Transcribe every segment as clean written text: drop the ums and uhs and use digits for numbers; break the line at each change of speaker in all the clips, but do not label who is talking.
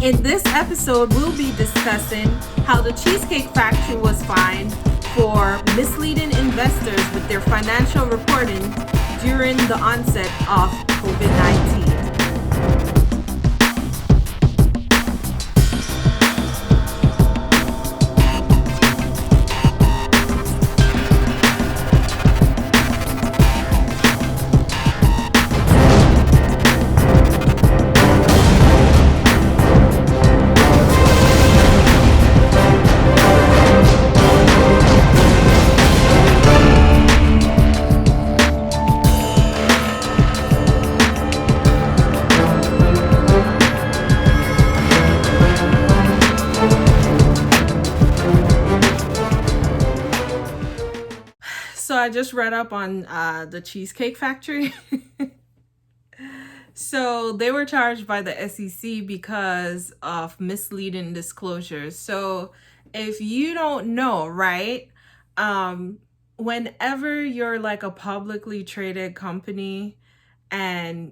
In this episode, we'll be discussing how the Cheesecake Factory was fined for misleading investors with their financial reporting during the onset of COVID-19. So I just read up on the Cheesecake Factory. So they were charged by the SEC because of misleading disclosures. So if you don't know, right, whenever you're like a publicly traded company and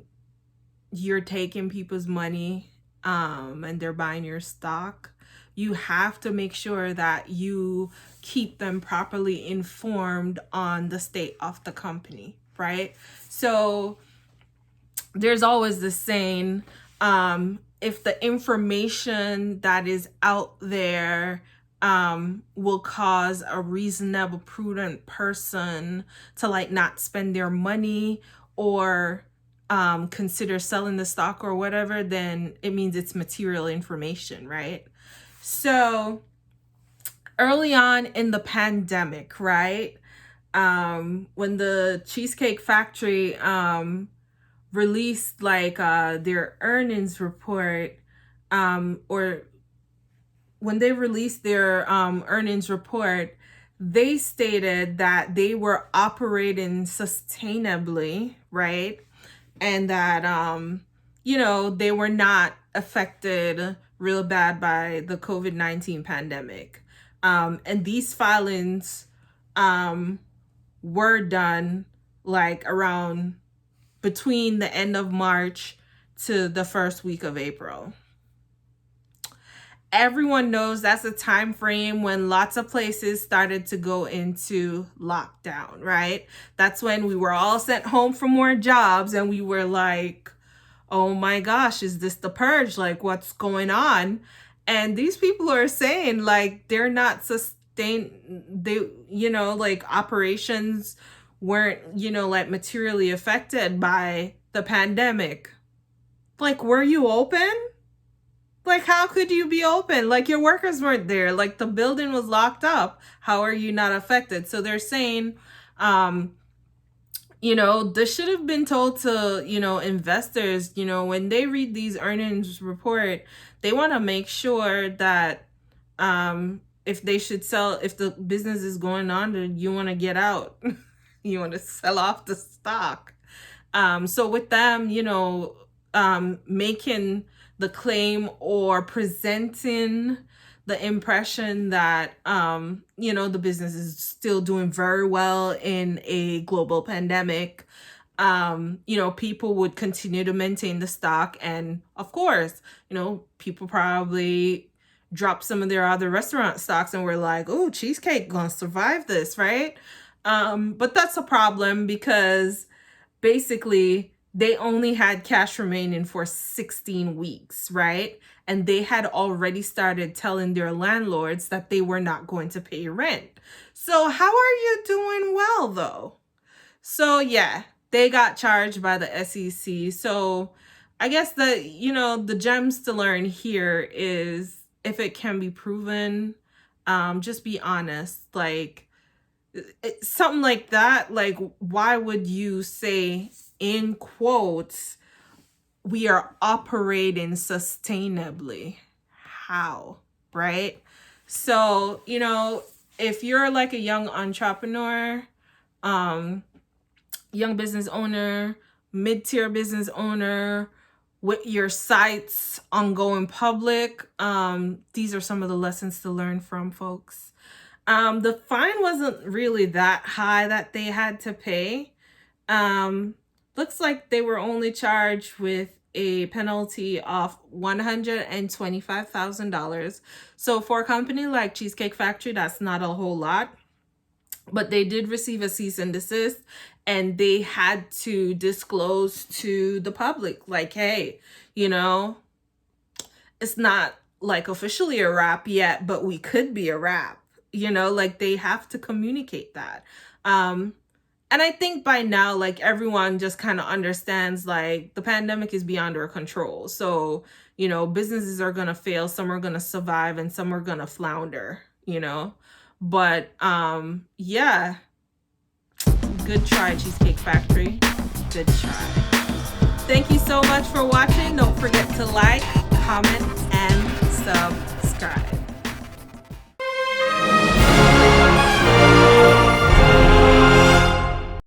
you're taking people's money and they're buying your stock, you have to make sure that you keep them properly informed on the state of the company, right? So there's always this saying, if the information that is out there will cause a reasonable, prudent person to like not spend their money or consider selling the stock or whatever, then it means it's material information, right? So early on in the pandemic, right, when the Cheesecake Factory released like their earnings report, or when they released their earnings report, they stated that they were operating sustainably, right? And that they were not affected real bad by the COVID-19 pandemic. And these filings were done like around between the end of March to the first week of April. Everyone knows that's a time frame when lots of places started to go into lockdown, right? That's when we were all sent home for more jobs and we were like, oh my gosh, is this the purge? Like, what's going on? And these people are saying like they're not like operations weren't, like materially affected by the pandemic. Like, were you open? Like, how could you be open? Like, your workers weren't there. Like, the building was locked up. How are you not affected? So they're saying, this should have been told to, investors, when they read these earnings report, they want to make sure that if they should sell, if the business is going on, you want to get out. You want to sell off the stock. So with them, making the claim or presenting the impression that, the business is still doing very well in a global pandemic, people would continue to maintain the stock. And of course, people probably drop some of their other restaurant stocks and were like, oh, Cheesecake gonna survive this, right? But that's a problem because basically they only had cash remaining for 16 weeks, right? And they had already started telling their landlords that they were not going to pay rent. So how are you doing well though? So yeah, they got charged by the SEC. So I guess the gems to learn here is if it can be proven, just be honest. Like, something like that, like, why would you say in quotes, we are operating sustainably? How, right? So, if you're like a young entrepreneur, young business owner, mid-tier business owner with your sites ongoing public, these are some of the lessons to learn from, folks. The fine wasn't really that high that they had to pay. Looks like they were only charged with a penalty of $125,000. So for a company like Cheesecake Factory, that's not a whole lot, but they did receive a cease and desist, and they had to disclose to the public, like, hey, you know, it's not like officially a wrap yet, but we could be a wrap, you know, like they have to communicate that. And I think by now, like everyone just kind of understands, like the pandemic is beyond our control. So, you know, businesses are going to fail, some are going to survive, and some are going to flounder, you know. But yeah, good try, Cheesecake Factory. Good try. Thank you so much for watching. Don't forget to like, comment, and subscribe.